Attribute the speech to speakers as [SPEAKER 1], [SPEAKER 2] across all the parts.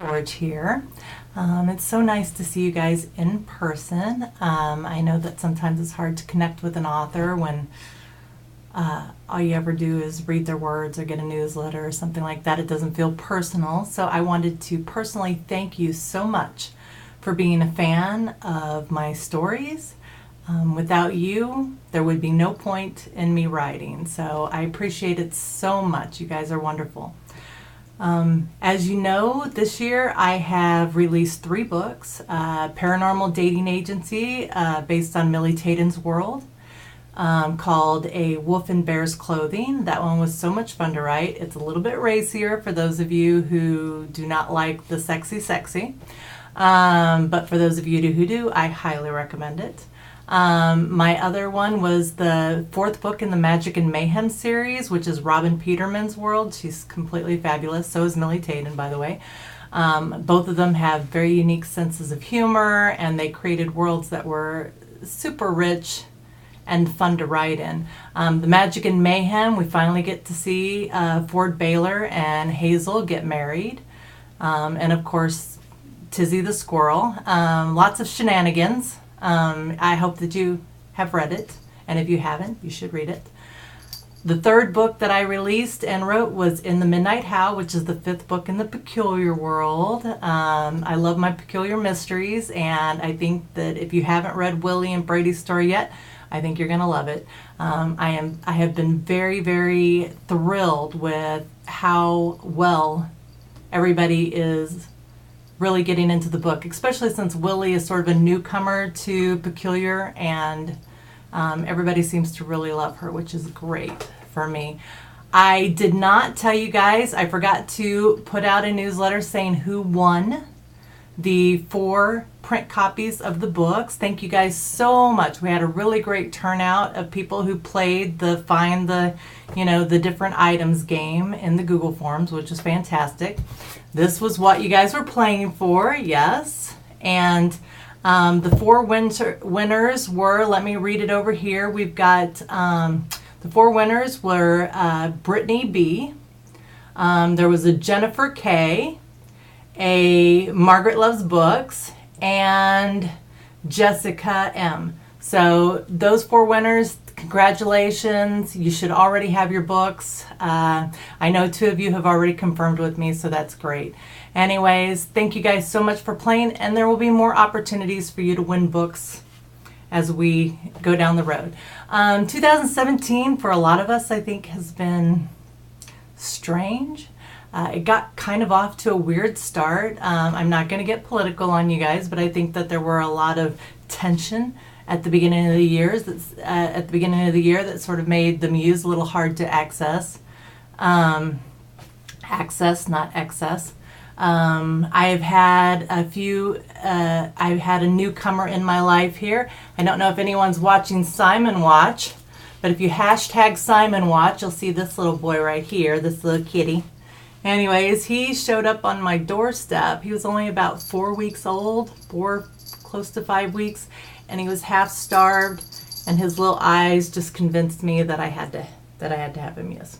[SPEAKER 1] George here. It's so nice to see you guys in person. I know that sometimes it's hard to connect with an author when all you ever do is read their words or get a newsletter or something like that. It doesn't feel personal. So I wanted to personally thank you so much for being a fan of my stories. Without you, there would be no point in me writing. So I appreciate it so much. You guys are wonderful. As you know, this year I have released 3 books. Paranormal Dating Agency, based on Millie Taden's world, called A Wolf in Bear's Clothing. That one was so much fun to write. It's a little bit racier for those of you who do not like the sexy. But for those of you who do, I highly recommend it. My other one was the 4th book in the Magic and Mayhem series, which is Robin Peterman's world. She's completely fabulous. So is Millie Taden, by the way. Both of them have very unique senses of humor, and they created worlds that were super rich and fun to write in. The Magic and Mayhem, we finally get to see Ford Baylor and Hazel get married. And of course, Tizzy the Squirrel. Lots of shenanigans. I hope that you have read it, and if you haven't, you should read it. The 3rd book that I released and wrote was In the Midnight Howl, which is the 5th book in the Peculiar World. I love my peculiar mysteries, and I think that if you haven't read Willie and Brady's story yet, I think you're going to love it. I have been very, very thrilled with how well everybody is really getting into the book, especially since Willie is sort of a newcomer to Peculiar, and everybody seems to really love her, which is great for me. I did not tell you guys, I forgot to put out a newsletter saying who won the 4 print copies of the books. Thank you guys so much. We had a really great turnout of people who played the find the different items game in the Google Forms, which is fantastic. This was what you guys were playing for, yes. And the 4 winners were, let me read it over here. We've got the 4 winners were Brittany B. There was a Jennifer K, a Margaret Loves Books, and Jessica M. So those 4 winners, congratulations. You should already have your books. I know 2 of you have already confirmed with me, so that's great. Anyways, thank you guys so much for playing, and there will be more opportunities for you to win books as we go down the road. 2017, for a lot of us, I think, has been strange. It got kind of off to a weird start. I'm not going to get political on you guys, but I think that there were a lot of tension at the beginning of the year. That sort of made the muse a little hard to access. Access, not excess. I've had I've had a newcomer in my life here. I don't know if anyone's watching Simon Watch, but if you hashtag Simon Watch, you'll see this little boy right here, this little kitty. Anyways, he showed up on my doorstep. He was only about 4 weeks old, close to 5 weeks, and he was half starved, and his little eyes just convinced me that I had to have him. Yes,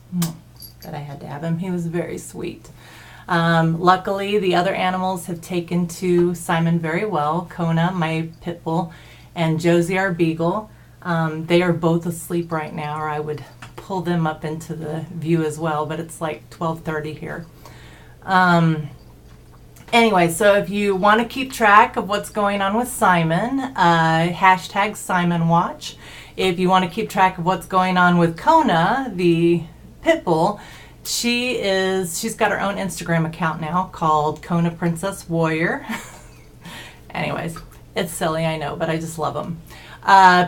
[SPEAKER 1] that I had to have him. He was very sweet. Luckily, the other animals have taken to Simon very well. Kona, my pit bull, and Josie, our beagle. They are both asleep right now, or I would pull them up into the view as well, but it's like 12:30 here. Anyway, so if you want to keep track of what's going on with Simon, hashtag Simon Watch. If you want to keep track of what's going on with Kona, the pit bull, she's got her own Instagram account now called Kona Princess Warrior. Anyways, it's silly, I know, but I just love them.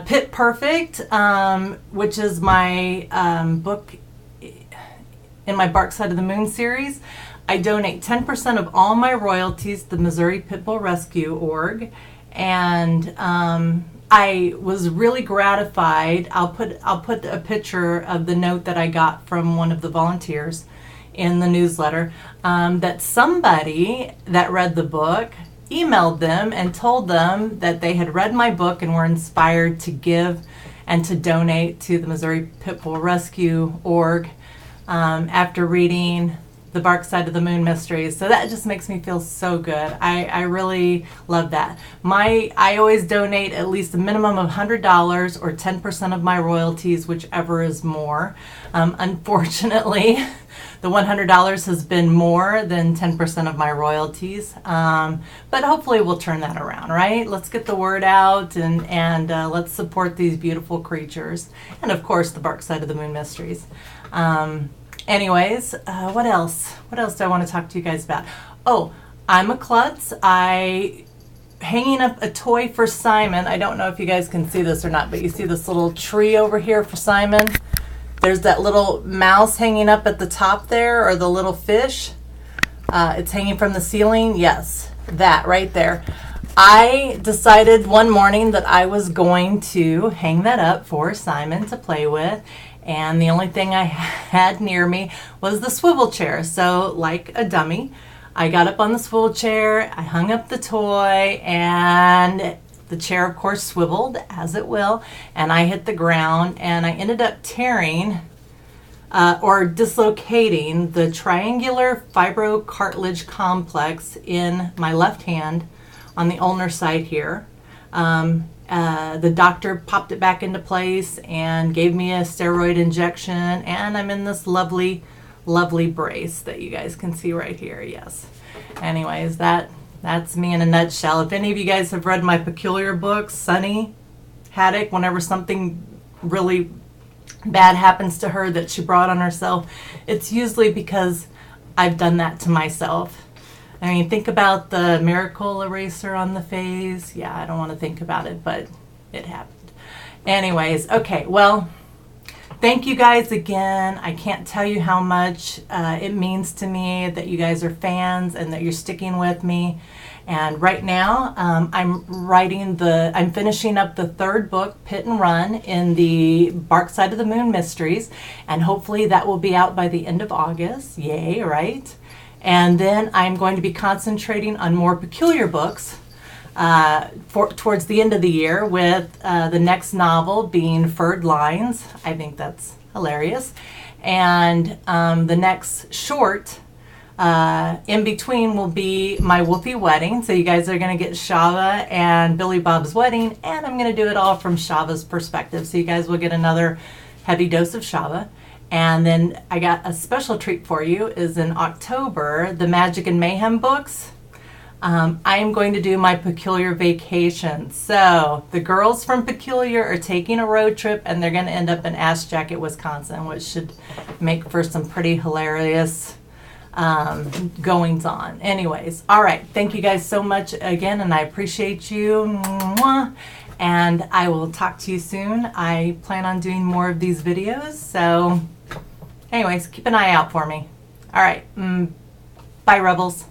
[SPEAKER 1] Pit Perfect, which is my book in my Bark Side of the Moon series. I donate 10% of all my royalties to the Missouri Pit Bull Rescue Org, and I was really gratified. I'll put a picture of the note that I got from one of the volunteers in the newsletter, that somebody that read the book emailed them and told them that they had read my book and were inspired to give and to donate to the Missouri Pit Bull Rescue Org after reading the Bark Side of the Moon Mysteries. So that just makes me feel so good. I really love that. I always donate at least a minimum of $100 or 10% of my royalties, whichever is more. Unfortunately, the $100 has been more than 10% of my royalties, but hopefully we'll turn that around, right? Let's get the word out and let's support these beautiful creatures. And of course, the Bark Side of the Moon Mysteries. Anyways, what else? What else do I want to talk to you guys about? Oh, I'm a klutz. Hanging up a toy for Simon. I don't know if you guys can see this or not, but you see this little tree over here for Simon? There's that little mouse hanging up at the top there, or the little fish. It's hanging from the ceiling. Yes, that right there. I decided one morning that I was going to hang that up for Simon to play with. And the only thing I had near me was the swivel chair. So like a dummy, I got up on the swivel chair, I hung up the toy, and the chair of course swiveled, as it will, and I hit the ground, and I ended up tearing or dislocating the triangular fibrocartilage complex in my left hand on the ulnar side here. The doctor popped it back into place and gave me a steroid injection, and I'm in this lovely, lovely brace that you guys can see right here. Yes. Anyways, that's me in a nutshell. If any of you guys have read my Peculiar books, Sunny Haddock, whenever something really bad happens to her that she brought on herself, it's usually because I've done that to myself. I mean, think about the miracle eraser on the face. Yeah, I don't want to think about it, but it happened. Anyways, okay, well, thank you guys again. I can't tell you how much it means to me that you guys are fans and that you're sticking with me. And right now, I'm finishing up the third book, Pit and Run, in the Bark Side of the Moon Mysteries, and hopefully that will be out by the end of August. Yay, right? And then I'm going to be concentrating on more Peculiar books towards the end of the year, with the next novel being Furred Lines. I think that's hilarious. And the next short in between will be my Wolfie Wedding. So you guys are going to get Shava and Billy Bob's wedding, and I'm going to do it all from Shava's perspective. So you guys will get another heavy dose of Shava. And then I got a special treat for you, is in October, the Magic and Mayhem books. I am going to do my Peculiar vacation. So the girls from Peculiar are taking a road trip, and they're going to end up in Ash Jacket, Wisconsin, which should make for some pretty hilarious goings on. Anyways, all right. Thank you guys so much again, and I appreciate you. Mwah. And I will talk to you soon. I plan on doing more of these videos, so anyways, keep an eye out for me. All right, bye, Rebels.